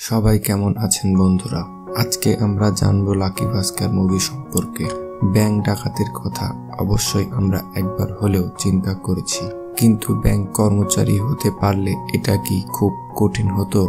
সবাই কেমন আছেন বন্ধুরা? আজকে আমরা জানবো লাকি ভাস্কর মুভি সম্পর্কে। ব্যাংক ডাকাতির কথা অবশ্যই আমরা একবার হলেও চিন্তা করেছি, কিন্তু ব্যাংক কর্মচারী হতে পারলে এটা কি খুব কঠিন হতো?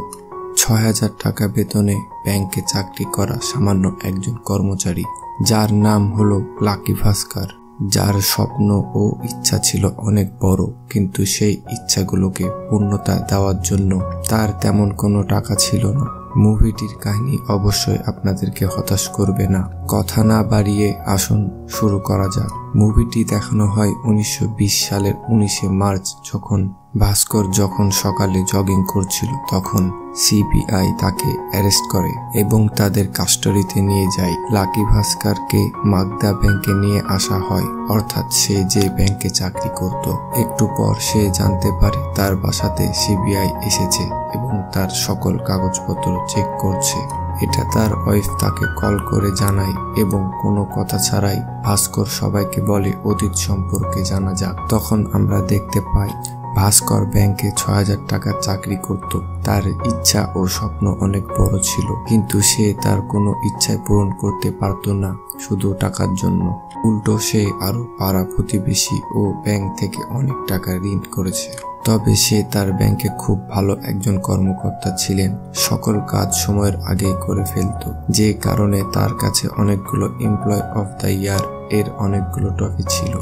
৬,০০০ টাকা বেতনে ব্যাংকে চাকরি করা সামান্য একজন কর্মচারী, যার নাম হলো লাকি ভাস্কর, যার স্বপ্ন ও ইচ্ছা ছিল অনেক বড়, কিন্তু সেই ইচ্ছাগুলোকে পূর্ণতা দেওয়ার জন্য তার তেমন কোনো টাকা ছিল না। মুভিটির কাহিনী অবশ্যই আপনাদেরকে হতাশ করবে না। কথা না বাড়িয়ে আসুন শুরু করা যাক। মুভিটি দেখানো হয় 1920 সালের 19শে মার্চ, ভাস্কর যখন সকালে জগিং করছিল তখন সিবিআই তাকে অ্যারেস্ট করে এবং তাদের কাস্টডিতে নিয়ে যায়। লাকি ভাস্করকে মাগদা ব্যাংকে নিয়ে আসা হয়, অর্থাৎ সে যে ব্যাংকে চাকরি করত। একটু পর সে জানতে পারে তার বাসাতে সিবিআই এসেছে এবং তার সকল কাগজপত্র চেক করছে। এটা তার ওয়াইফ তাকে কল করে জানায় এবং কোনো কথা ছাড়াই ভাস্কর সবাইকে বলে অতীত সম্পর্কে জানা যাক। তখন আমরা দেখতে পাই ভাস্কর ব্যাংকে ৬,০০০ টাকার চাকরি করত। তার ইচ্ছা ও স্বপ্ন অনেক বড় ছিল, কিন্তু সে তার কোনো ইচ্ছাই পূরণ করতে পারত না শুধু টাকার জন্য। উল্টো সে আরো পাড়া প্রতিবেশী ও ব্যাংক থেকে অনেক টাকা ঋণ করেছে। তবে সে তার ব্যাংকে খুব ভালো একজন কর্মকর্তা ছিলেন, সকল কাজ সময়ের আগেই করে ফেলত, যে কারণে তার কাছে অনেকগুলো এমপ্লয় অফ দ্য ইয়ার এর অনেকগুলো ট্রফি ছিল।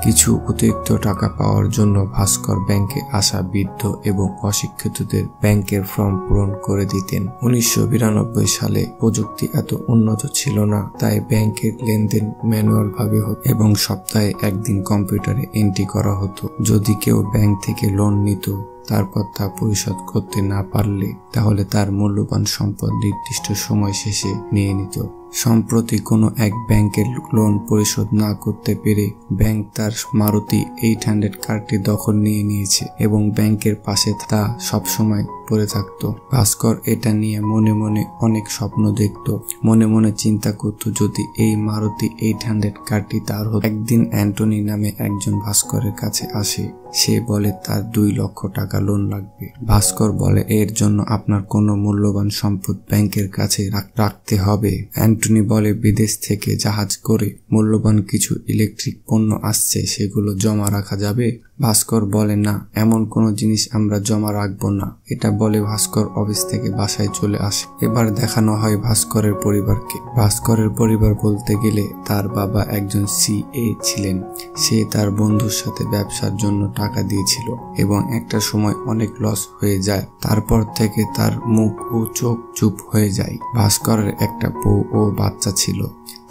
কিছু অতিরিক্ত টাকা পাওয়ার জন্য ভাস্কর ব্যাংকে আসা বৃদ্ধ এবং অশিক্ষিতদের ব্যাংকের ফর্ম পূরণ করে দিতেন। 1992 সালে প্রযুক্তি এত উন্নত ছিল না, তাই ব্যাংকের লেনদেন ম্যানুয়াল ভাবে হতো এবং সপ্তাহে একদিন কম্পিউটারে এন্ট্রি করা হতো। যদি কেউ ব্যাংক থেকে লোন নিত, তারপর তা পরিশোধ করতে না পারলে তাহলে তার মূল্যবান সম্পদ নির্দিষ্ট সময় শেষে নিয়ে নিত। সম্প্রতি কোনো এক ব্যাংকের লোন পরিশোধ না করতে পেরে ব্যাংক তার মারুতি 800 কারটি দখল নিয়ে নিয়েছে এবং ব্যাংকের পাশে তা সবসময় পড়ে থাকতো। ভাস্কর এটা নিয়ে মনে মনে অনেক স্বপ্ন দেখত, মনে মনে চিন্তা করত যদি এই মারুতি 800 কারটি তার হতো। একদিন অ্যান্টনি নামে একজন ভাস্করের কাছে আসে। সে বলে তার 2 লক্ষ টাকা লোন লাগবে। ভাস্কর বলে এর জন্য আপনার কোনো মূল্যবান সম্পদ ব্যাংকের কাছে রাখতে হবে। অ্যান্টনি বলে বিদেশ থেকে জাহাজ করে মূল্যবান কিছু ইলেকট্রিক পণ্য আসছে, সেগুলো জমা রাখা যাবে। ভাস্কর বলে না, এমন কোনো জিনিস আমরা জমা রাখবো না। এটা বলে ভাস্কর অফিস থেকে বাসায় চলে আসে। এবার দেখানো হয় ভাস্করের পরিবারকে। ভাস্করের পরিবার বলতে গেলে তার বাবা একজন সিএ ছিলেন। সে তার বন্ধুর সাথে ব্যবসার জন্য টাকা দিয়েছিল এবং একটা সময় অনেক লস হয়ে যায়। তারপর থেকে তার মুখ ও চোখ চুপ হয়ে যায়। ভাস্করের একটা বউ ও বাচ্চা ছিল।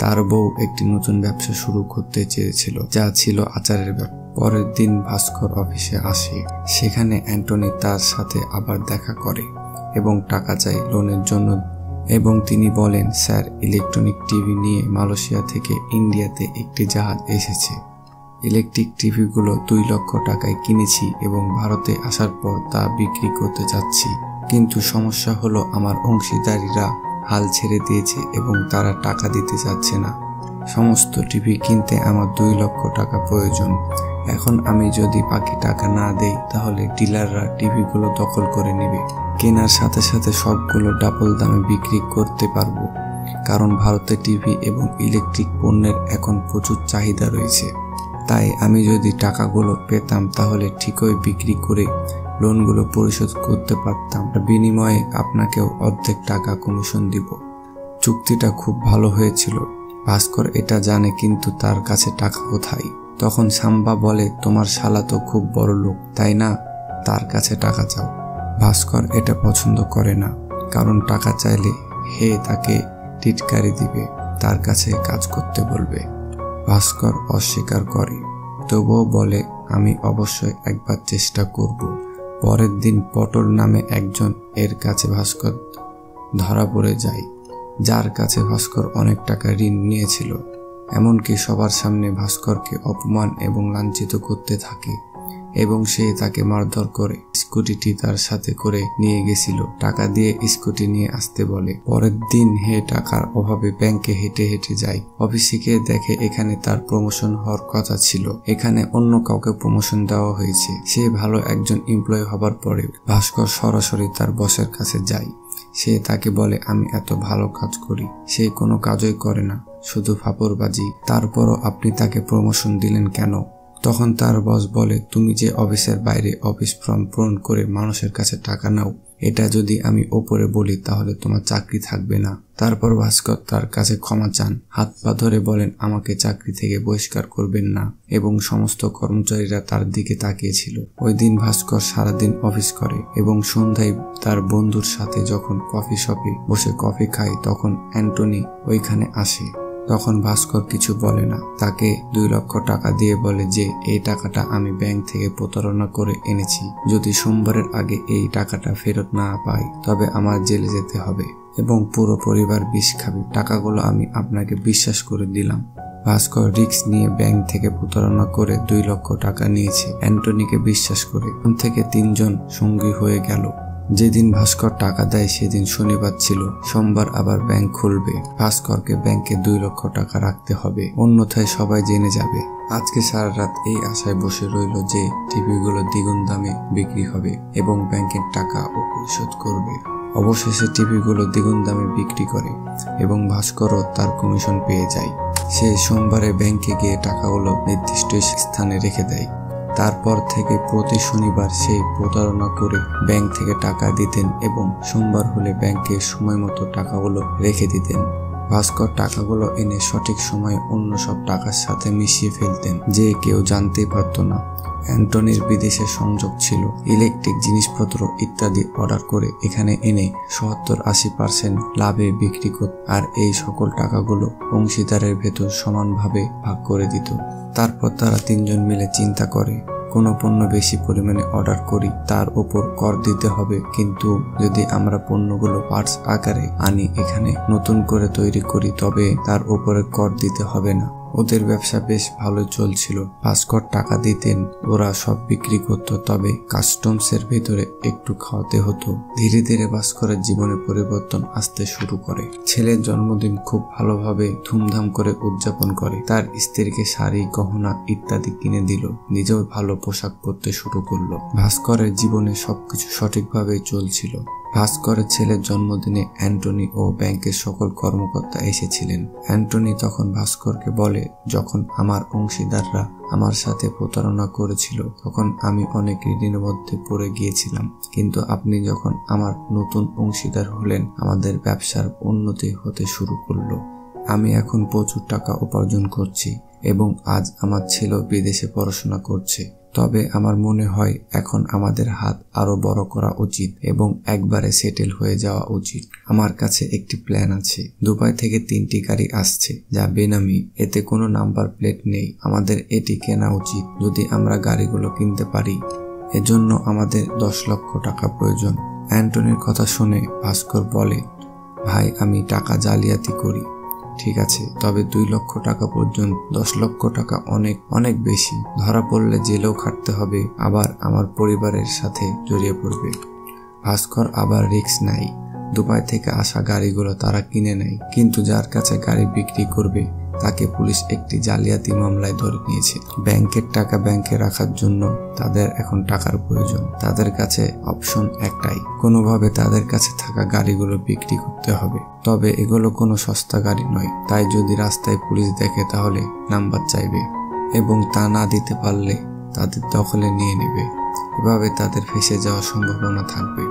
তার বউ একটি নতুন ব্যবসা শুরু করতে চেয়েছিল, যা ছিল আচারের ব্যবসা। পরের দিন ভাস্কর অফিসে আসে। সেখানে অ্যান্টনি তার সাথে আবার দেখা করে এবং টাকা চায় লোনের জন্য এবং তিনি বলেন, স্যার, ইলেকট্রনিক টিভি নিয়ে মালয়েশিয়া থেকে ইন্ডিয়াতে একটি জাহাজ এসেছে। ইলেকট্রিক টিভিগুলো 2 লক্ষ টাকায় কিনেছি এবং ভারতে আসার পর তা বিক্রি করতে যাচ্ছি, কিন্তু সমস্যা হলো আমার অংশীদারিরা হাল ছেড়ে দিয়েছে এবং তারা টাকা দিতে চাচ্ছে না। সমস্ত টিভি কিনতে আমার 2 লক্ষ টাকা প্রয়োজন। এখন আমি যদি বাকি টাকা না দেই তাহলে ডিলাররা টিভিগুলো দখল করে নেবে। কেনার সাথে সাথে সবগুলো ডাবল দামে বিক্রি করতে পারবো, কারণ ভারতে টিভি এবং ইলেকট্রিক পণ্যের এখন প্রচুর চাহিদা রয়েছে। তাই আমি যদি টাকাগুলো পেতাম তাহলে ঠিকই বিক্রি করে লোনগুলো পরিশোধ করতে পারতাম। বিনিময়ে আপনাকেও অর্ধেক টাকা কমিশন দিব। চুক্তিটা খুব ভালো হয়েছিল। ভাস্কর এটা জানে, কিন্তু তার কাছে টাকা কোথায়? তখন সাম্বা বলে, তোমার শালা তো খুব বড় লোক, তাই না? তার কাছে টাকা চাও। ভাস্কর এটা পছন্দ করে না, কারণ টাকা চাইলে তাকে টিটকারি দিবে, তার কাছে কাজ করতে বলবে। ভাস্কর অস্বীকার করে, তবুও বলে, আমি অবশ্যই একবার চেষ্টা করব। পরের দিন পটল নামে একজন এর কাছে ভাস্কর ধরা পড়ে যায়, যার কাছে ভাস্কর অনেক টাকা ঋণ নিয়েছিল। এমনকি সবার সামনে ভাস্করকে অপমান এবং লাঞ্ছিত করতে থাকে এবং সে তাকে মারধর করে। স্কুটিটি তার সাথে করে নিয়ে গেছিল, টাকা দিয়ে স্কুটি নিয়ে আসতে বলে। পরের দিন টাকার অভাবে ব্যাংকে হেঁটে হেঁটে যায়। অফিসে গিয়ে দেখে এখানে তার প্রমোশন হওয়ার কথা ছিল, এখানে অন্য কাউকে প্রমোশন দেওয়া হয়েছে। সে ভালো একজন এমপ্লয়ি হবার পরে ভাস্কর সরাসরি তার বসের কাছে যায় সে তাকে বলে আমি এত ভালো কাজ করি, সে কোনো কাজই করে না, শুধু ফাপড়বাজি, তারপরও আপনি তাকে প্রমোশন দিলেন কেন? তখন তার বস বলে তুমি যে অফিসের বাইরে অফিস ফর্ম পূরণ করে মানুষের কাছে টাকা নাও, এটা যদি আমি ওপরে বলি তাহলে তোমার চাকরি থাকবে না। তারপর ভাস্কর তার কাছে ক্ষমা চান, হাত পা ধরে বলেন আমাকে চাকরি থেকে বহিষ্কার করবেন না, এবং সমস্ত কর্মচারীরা তার দিকে তাকিয়েছিল। ওই দিন ভাস্কর সারাদিন অফিস করে এবং সন্ধ্যায় তার বন্ধুর সাথে যখন কফি শপে বসে কফি খায় তখন অ্যান্টনি ওইখানে আসে। তখন ভাস্কর কিছু বলে না, তাকে 2 লক্ষ টাকা দিয়ে বলে যে এই টাকাটা আমি ব্যাংক থেকে প্রতারণা করে এনেছি, যদি সোমবারের আগে এই টাকাটা ফেরত না পাই তবে আমার জেলে যেতে হবে এবং পুরো পরিবার বিষ খাবে। টাকাগুলো আমি আপনাকে বিশ্বাস করে দিলাম। ভাস্কর রিস্ক নিয়ে ব্যাংক থেকে প্রতারণা করে 2 লক্ষ টাকা নিয়েছে অ্যান্টনিকে বিশ্বাস করে। এখন থেকে 3 জন সঙ্গী হয়ে গেল। যেদিন ভাস্কর টাকা দেয় সেদিন শনিবার ছিল, সোমবার আবার ব্যাংক খুলবে। ভাস্করকে ব্যাংকে 2 লক্ষ টাকা রাখতে হবে, অন্যথায় সবাই জেনে যাবে। আজকে সারা রাত এই আশায় বসে রইল যে টিভিগুলো দ্বিগুণ দামে বিক্রি হবে এবং ব্যাংকের টাকা ও পরিশোধ করবে। অবশেষে টিভিগুলো দ্বিগুণ দামে বিক্রি করে এবং ভাস্করও তার কমিশন পেয়ে যায়। সে সোমবারে ব্যাংকে গিয়ে টাকাগুলো নির্দিষ্ট স্থানে রেখে দেয়। তারপর থেকে প্রতি শনিবার সে প্রতারণা করে ব্যাংক থেকে টাকা দিতেন এবং সোমবার হলে ব্যাংকে সময় মতো টাকাগুলো রেখে দিতেন। ভাস্কর টাকাগুলো এনে সঠিক সময়ে অন্য সব টাকার সাথে মিশিয়ে ফেলতেন, যে কেউ জানতেই পারত না। অ্যান্টনির বিদেশে সংযোগ ছিল, ইলেকট্রিক জিনিসপত্র ইত্যাদি অর্ডার করে এখানে এনে 70-80% লাভে বিক্রি করত, আর এই সকল টাকাগুলো অংশীদারের ভেতর সমানভাবে ভাগ করে দিত। তারপর তারা 3 জন মিলে চিন্তা করে, কোনো পণ্য বেশি পরিমাণে অর্ডার করি তার উপর কর দিতে হবে, কিন্তু যদি আমরা পণ্যগুলো পার্টস আকারে আনি এখানে নতুন করে তৈরি করি তবে তার উপরে কর দিতে হবে না। ওদের ব্যবসা বেশ ভালো চলছিল। ভাস্কর টাকা দিতেন, ওরা সব বিক্রি করত, তবে কাস্টমসের ভেতরে একটু খাওয়াতে হতো। ধীরে ধীরে ভাস্করের জীবনে পরিবর্তন আসতে শুরু করে। ছেলের জন্মদিন খুব ভালোভাবে ধুমধাম করে উদযাপন করে, তার স্ত্রীকে শাড়ি, গহনা ইত্যাদি কিনে দিল, নিজেও ভালো পোশাক পরতে শুরু করলো। ভাস্করের জীবনে সবকিছু সঠিকভাবে চলছিল। ভাস্করের ছেলের জন্মদিনে অ্যান্টনি ও ব্যাংকের সকল কর্মকর্তা এসেছিলেন। অ্যান্টনি তখন ভাস্করকে বলে, যখন আমার অংশীদাররা আমার সাথে প্রতারণা করেছিল তখন আমি অনেক ঋণের মধ্যে পড়ে গিয়েছিলাম, কিন্তু আপনি যখন আমার নতুন অংশীদার হলেন আমাদের ব্যবসার উন্নতি হতে শুরু করলো। আমি এখন প্রচুর টাকা উপার্জন করছি এবং আজ আমার ছেলে বিদেশে পড়াশোনা করছে। তবে আমার মনে হয় এখন আমাদের হাত আরো বড় করা উচিত এবং একবারে সেটেল হয়ে যাওয়া উচিত। আমার কাছে একটি প্ল্যান আছে। দুবাই থেকে 3টি গাড়ি আসছে যা বেনামি, এতে কোনো নাম্বার প্লেট নেই। আমাদের এটি কেনা উচিত। যদি আমরা গাড়িগুলো কিনতে পারি, এজন্য আমাদের 10 লক্ষ টাকা প্রয়োজন। অ্যান্টনির কথা শুনে ভাস্কর বলে, ভাই আমি টাকা জালিয়াতি করি, ঠিক আছে, তবে 2 লক্ষ টাকা পর্যন্ত। 10 লক্ষ টাকা অনেক অনেক বেশি। ধরা পড়লে জেলেও খাটতে হবে, আবার আমার পরিবারের সাথে জড়িয়ে পড়বে। ভাস্কর আবার রিস্ক নেয়। দুবাই থেকে আসা গাড়িগুলো তারা কিনে নেয়, কিন্তু যার কাছে গাড়ি বিক্রি করবে তাকে পুলিশ একটি জালিয়াতি মামলায় ধরে নিয়েছে। ব্যাংকের টাকা ব্যাংকে রাখার জন্য তাদের এখন টাকার প্রয়োজন। তাদের কাছে অপশন একটাই, কোনোভাবে তাদের কাছে থাকা গাড়িগুলো বিক্রি করতে হবে। তবে এগুলো কোনো সস্তা গাড়ি নয়, তাই যদি রাস্তায় পুলিশ দেখে তাহলে নাম্বার চাইবে এবং তা না দিতে পারলে তাদের দখলে নিয়ে নেবে। এভাবে তাদের ফেঁসে যাওয়ার সম্ভাবনা থাকবে।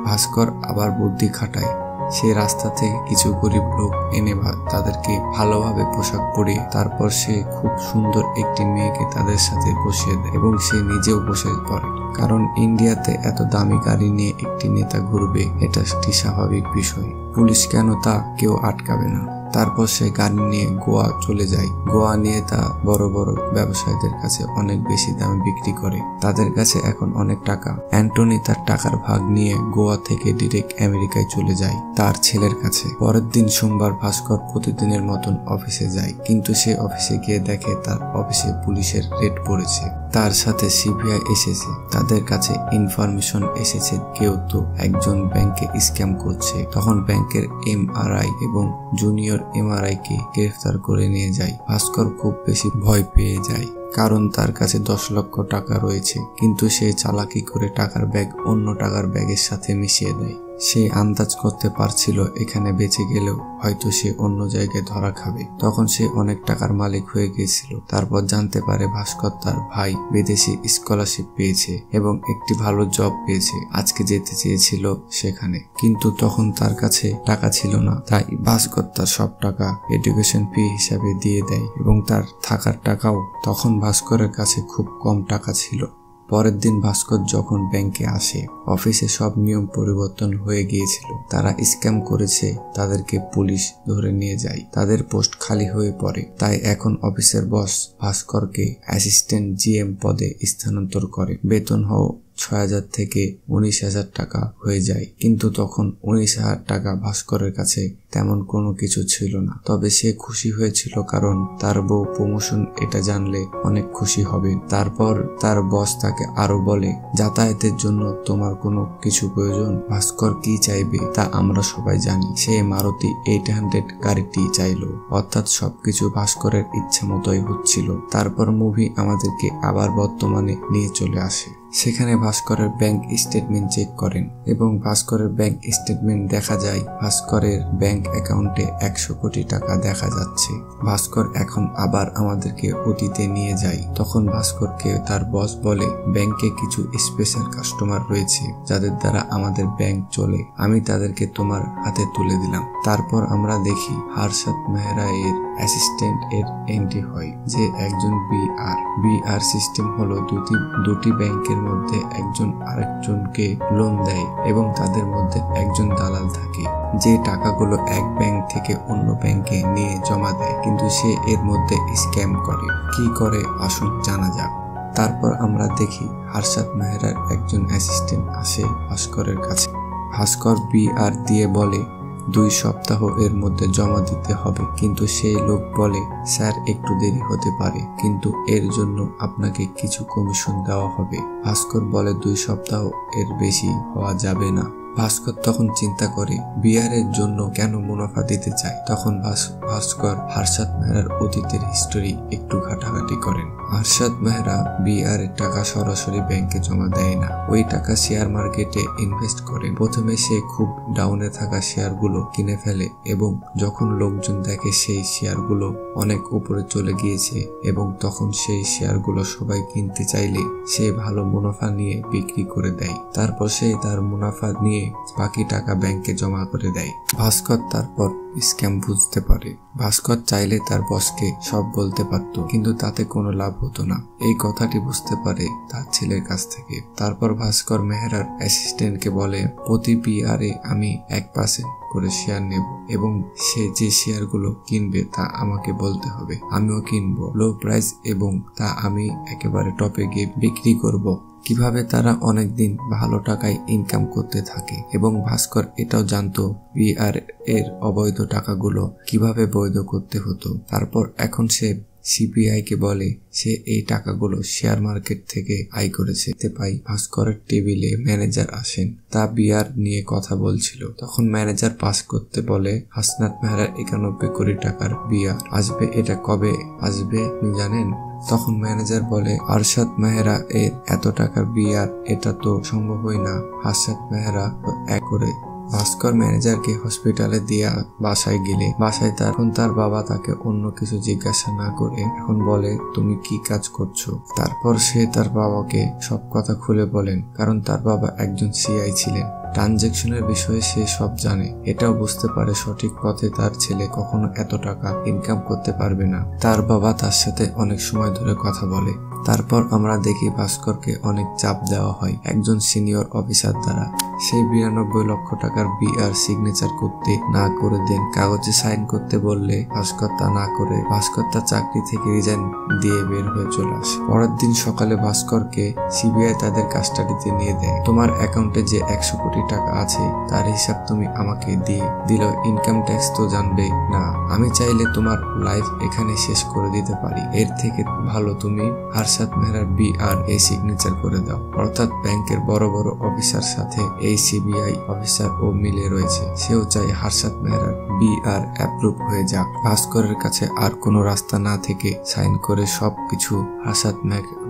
ভাস্কর আবার বুদ্ধি খাটায়। সে রাস্তা থেকে কিছু গরিব লোক এনে তাদেরকে ভালোভাবে পোশাক পরিয়ে তারপর সে খুব সুন্দর একটি মেয়েকে তাদের সাথে বসিয়ে দেয় এবং সে নিজেও বসে পড়ে। কারণ ইন্ডিয়াতে এত দামি গাড়ি নিয়ে একটি নেতা ঘুরবে এটা একটি স্বাভাবিক বিষয়। পুলিশ কেন তা কেউ আটকাবে না। তারপর সে গাড়ি নিয়ে গোয়া চলে যায়। গোয়া নিয়ে তা বড় বড় ব্যবসায়ীদের কাছে অনেক বেশি দামে বিক্রি করে। তাদের কাছে এখন অনেক টাকা। অ্যান্টনি তার টাকার ভাগ নিয়ে গোয়া থেকে ডিরেক্ট আমেরিকায় চলে যায় তার ছেলের কাছে। পরের দিন সোমবার ভাস্কর প্রতিদিনের মতন অফিসে যায়, কিন্তু সে অফিসে গিয়ে দেখে তার অফিসে পুলিশের রেড পড়েছে। তার সাথে সিবিআই এসেছে। তাদের কাছে ইনফরমেশন এসেছে কেউ তো একজন ব্যাংকে স্ক্যাম করছে। তখন ব্যাংকের এমআরআই এবং জুনিয়র এমআরআই কে গ্রেফতার করে নিয়ে যায়। ভাস্কর খুব বেশি ভয় পেয়ে যায়, কারণ তার কাছে 10 লক্ষ টাকা রয়েছে, কিন্তু সে চালাকি করে টাকার ব্যাগ অন্য টাকার ব্যাগের সাথে মিশিয়ে দেয়। সে আন্দাজ করতে পারছিল এখানে বেঁচে গেলেও হয়তো সে অন্য জায়গায় ধরা খাবে। তখন সে অনেক টাকার মালিক হয়ে গিয়েছিল। তারপর জানতে পারে ভাস্কর তার ভাই বিদেশি স্কলারশিপ পেয়েছে এবং একটি ভালো জব পেয়েছে। আজকে যেতে চেয়েছিল সেখানে, কিন্তু তখন তার কাছে টাকা ছিল না। তাই ভাস্কর তার সব টাকা এডুকেশন ফি হিসাবে দিয়ে দেয় এবং তার থাকার টাকাও। তখন ভাস্করের কাছে খুব কম টাকা ছিল। পরের দিন ভাস্কর যখন ব্যাংকে আসে, অফিসে সব নিয়ম পরিবর্তন হয়ে গিয়েছিল। তারা স্ক্যাম করেছে, তাদেরকে পুলিশ ধরে নিয়ে যায়। তাদের পোস্ট খালি হয়ে পড়ে। তাই এখন অফিসের বস ভাস্করকে অ্যাসিস্ট্যান্ট জিএম পদে স্থানান্তর করে। বেতন ৬,০০০ থেকে ১৯,০০০ টাকা হয়ে যায়। কিন্তু তখন ১৯,০০০ টাকা ভাস্করের কাছে তেমন কোনো কিছু ছিল না। তবে সে খুশি হয়েছিল, কারণ তার বউ প্রমোশন এটা জানলে অনেক খুশি হবে। তারপর তার বস তাকে আরো বলে, যাতায়াতের জন্য তোমার কোনো কিছু প্রয়োজন? ভাস্কর কি চাইবে তা আমরা সবাই জানি। সে মারুতি 800 গাড়িটি চাইলো, অর্থাৎ সবকিছু ভাস্করের ইচ্ছা মতোই হচ্ছিল। তারপর মুভি আমাদেরকে আবার বর্তমানে নিয়ে চলে আসে। সেখানে ভাস্করের ব্যাংক স্টেটমেন্ট চেক করেন এবং ভাস্করের ব্যাংক স্টেটমেন্ট দেখা যায় ভাস্করের ব্যাংক অ্যাকাউন্টে 100 কোটি টাকা দেখা যাচ্ছে। ভাস্কর এখন আবার আমাদেরকে অতীতে নিয়ে যায়। তখন ভাস্করকে তার বস বলে, ব্যাংকে কিছু স্পেশাল কাস্টমার রয়েছে যাদের দ্বারা আমাদের ব্যাংক চলে, আমি তাদেরকে তোমার হাতে তুলে দিলাম। তারপর আমরা দেখি হর্ষদ মেহরা এর অ্যাসিস্ট্যান্ট এর এন্ট্রি হয়, যে একজন বিআর সিস্টেম হলো দুটি ব্যাংকের মধ্যে একজন আরেকজনকে লোন দেয় এবং তাদের মধ্যে একজন দালাল থাকে, যে টাকাগুলো এক ব্যাংক থেকে অন্য ব্যাংকে নিয়ে জমা দেয়। কিন্তু সে এর মধ্যে স্ক্যাম করে। কি করে আসুন জানা যাক। তারপর আমরা দেখি হর্ষদ মেহরার একজন অ্যাসিস্ট্যান্ট আসে ভাস্করের কাছে। ভাস্কর বিআর দিয়ে বলে 2 সপ্তাহ এর মধ্যে জমা দিতে হবে, কিন্তু সেই লোক বলে, স্যার একটু দেরি হতে পারে, কিন্তু এর জন্য আপনাকে কিছু কমিশন দেওয়া হবে। ভাস্কর বলে 2 সপ্তাহ এর বেশি হওয়া যাবে না। ভাস্কর তখন চিন্তা করে বিআরের জন্য কেন মুনাফা দিতে চায়। তখন ভাস্কর হর্ষদ মেহরার অতীতের হিস্টোরি একটু ঘাটাঘাটি করেন। হর্ষদ মেহরা বিআর এর টাকা সরাসরি ব্যাংকে জমা দেয় না, ওই টাকা শেয়ার মার্কেটে ইনভেস্ট করেন। প্রথমে সে খুব ডাউনে থাকা শেয়ারগুলো কিনে ফেলে এবং যখন লোকজন দেখে সেই শেয়ারগুলো অনেক উপরে চলে গিয়েছে এবং তখন সেই শেয়ারগুলো সবাই কিনতে চাইলে সে ভালো মুনাফা নিয়ে বিক্রি করে দেয়। তারপর সে তার মুনাফা নিয়ে বাকি টাকা ব্যাংকে জমা করে দেয়। ভাস্কর তারপর স্ক্যাম বুঝতে পারে। ভাস্কর চাইলে তার বসকে সব বলতে পারত, কিন্তু তাতে কোনো লাভ হতো না। এই কথাটি বুঝতে পারে তার ছেলের কাছ থেকে। তারপর ভাস্কর মেহরার অ্যাসিস্ট্যান্টকে বলে, প্রতি বিআরে আমি 1% করে শেয়ার নেব এবং সে যে শেয়ারগুলো কিনবে তা আমাকে বলতে হবে। আমিও কিনবো লো প্রাইস এবং তা আমি একেবারে টপে গিয়ে বিক্রি করব। কিভাবে তারা অনেকদিন ভালো টাকায় ইনকাম করতে থাকে এবং ভাস্কর এটাও জানতো বিআর এর অবৈধ টাকাগুলো কিভাবে বৈধ করতে হতো। তারপর এখন সে সিবিআই কে বলে সে এই টাকাগুলো শেয়ার মার্কেট থেকে আয় করেছে। পাই ভাস্করের টেবিলে ম্যানেজার আসেন, তা বিআর নিয়ে কথা বলছিল। তখন ম্যানেজার পাস করতে বলে হাসনাত মেহরার 91 কোটি টাকার বিআর আসবে। এটা কবে আসবে জানেন? তখন ম্যানেজার বলে, হর্ষদ মেহরা এর এত টাকার বিআর, এটা তো সম্ভবই না। হর্ষদ মেহরা তো এক করে। ভাস্কর ম্যানেজারকে হসপিটালে দিয়ে বাসায় গেলে তখন তার বাবা তাকে অন্য কিছু জিজ্ঞাসা না করে এখন বলে, তুমি কি কাজ করছো? তারপর সে তার বাবাকে সব কথা খুলে বলেন, কারণ তার বাবা একজন সিআই ছিলেন। ট্রানজাকশনের বিষয়ে সে সব জানে। এটাও বুঝতে পারে সঠিক পথে তার ছেলে কখনো এত টাকা ইনকাম করতে পারবে না। তার বাবা তার সাথে অনেক সময় ধরে কথা বলে। তারপর আমরা দেখি ভাস্করকে অনেক চাপ দেওয়া হয় একজন সিনিয়র অফিসার দ্বারা। সেই 92 লক্ষ টাকার বিআর সিগনেচার করতে না করে দেন। কাগজে সাইন করতে বললে ভাস্কর তা না করে ভাস্কর তার চাকরি থেকে রিজাইন দিয়ে বের হয়ে চলে আসে। পরের দিন সকালে ভাস্করকে সিবিআই তাদের কাস্টাডিতে নিয়ে দেয়। তোমার অ্যাকাউন্টে যে 100 কোটি টাকা আছে তার হিসাব তুমি আমাকে দিয়ে দিল, ইনকাম ট্যাক্স তো জানবে না। আমি চাইলে তোমার লাইফ এখানে শেষ করে দিতে পারি। এর থেকে ভালো তুমি হর্ষদ মেহরার বিআর এ সিগনেচার করে দাও। অর্থাৎ ব্যাংকের বড় বড় অফিসার সাথে এই সিবিআই অফিসার ও মিলে রয়েছে। সেও চায় হার্ষাদ মেহরার বিআর অ্যাপ্রুভ হয়ে যাক। ভাস্করের কাছে আর কোনো রাস্তা না থেকে সাইন করে সবকিছু হার্ষাদ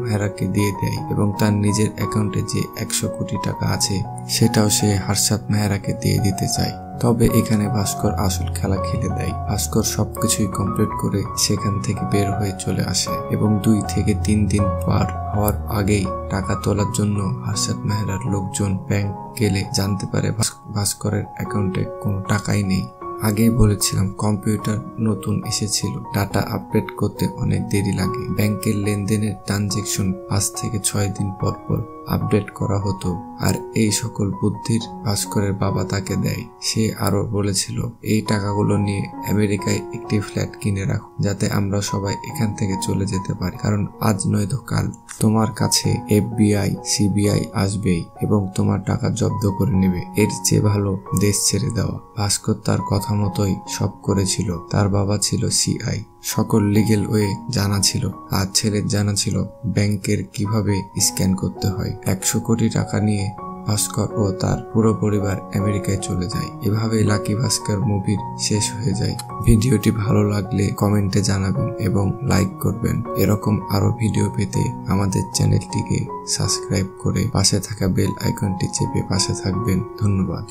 মেহরাকে দিয়ে দেয় এবং তার নিজের অ্যাকাউন্টে যে 100 কোটি টাকা আছে সেটাও সে হার্ষাদ মেহরাকে দিয়ে দিতে চায়। তবে এখানে ভাস্কর আসল খেলা খেলে দেয়। ভাস্কর সবকিছুই কমপ্লিট করে সেখান থেকে বের হয়ে চলে আসে এবং 2 থেকে 3 দিন পার হওয়ার আগেই টাকা তোলার জন্য হার্ষাদ মেহরার লোকজন ব্যাংক গেলে জানতে পারে ভাস্করের অ্যাকাউন্টে কোনো টাকাই নেই। আগেই বলেছিলাম কম্পিউটার নতুন এসেছিল, ডাটা আপডেট করতে অনেক দেরি লাগে। ব্যাংকের লেনদেনের ট্রানজেকশন 5 থেকে 6 দিন পর পর আপডেট করা হতো। আর এই সকল বুদ্ধির ভাস্করের বাবা তাকে দেয়। সে আরো বলেছিল এই টাকাগুলো নিয়ে আমেরিকায় একটি ফ্ল্যাট কিনে রাখো, যাতে আমরা সবাই এখান থেকে চলে যেতে পারি, কারণ আজ নয়তো কাল তোমার কাছে FBI সিবিআই আসবেই এবং তোমার টাকা জব্দ করে নেবে। এর চেয়ে ভালো দেশ ছেড়ে দেওয়া। ভাস্কর তার কথা মতোই সব করেছিল। তার বাবা ছিল CI, সকল লিগেল ওয়ে জানা ছিল, আর ছেলের জানা ছিল ব্যাংকের কিভাবে স্ক্যান করতে হয়। 100 কোটি টাকা নিয়ে ভাস্কর ও তার পুরো পরিবার আমেরিকায় চলে যায়। এভাবে লাকি ভাস্কর মুভির শেষ হয়ে যায়। ভিডিওটি ভালো লাগলে কমেন্টে জানাবেন এবং লাইক করবেন। এরকম আরো ভিডিও পেতে আমাদের চ্যানেলটিকে সাবস্ক্রাইব করে পাশে থাকা বেল আইকনটি চেপে পাশে থাকবেন। ধন্যবাদ।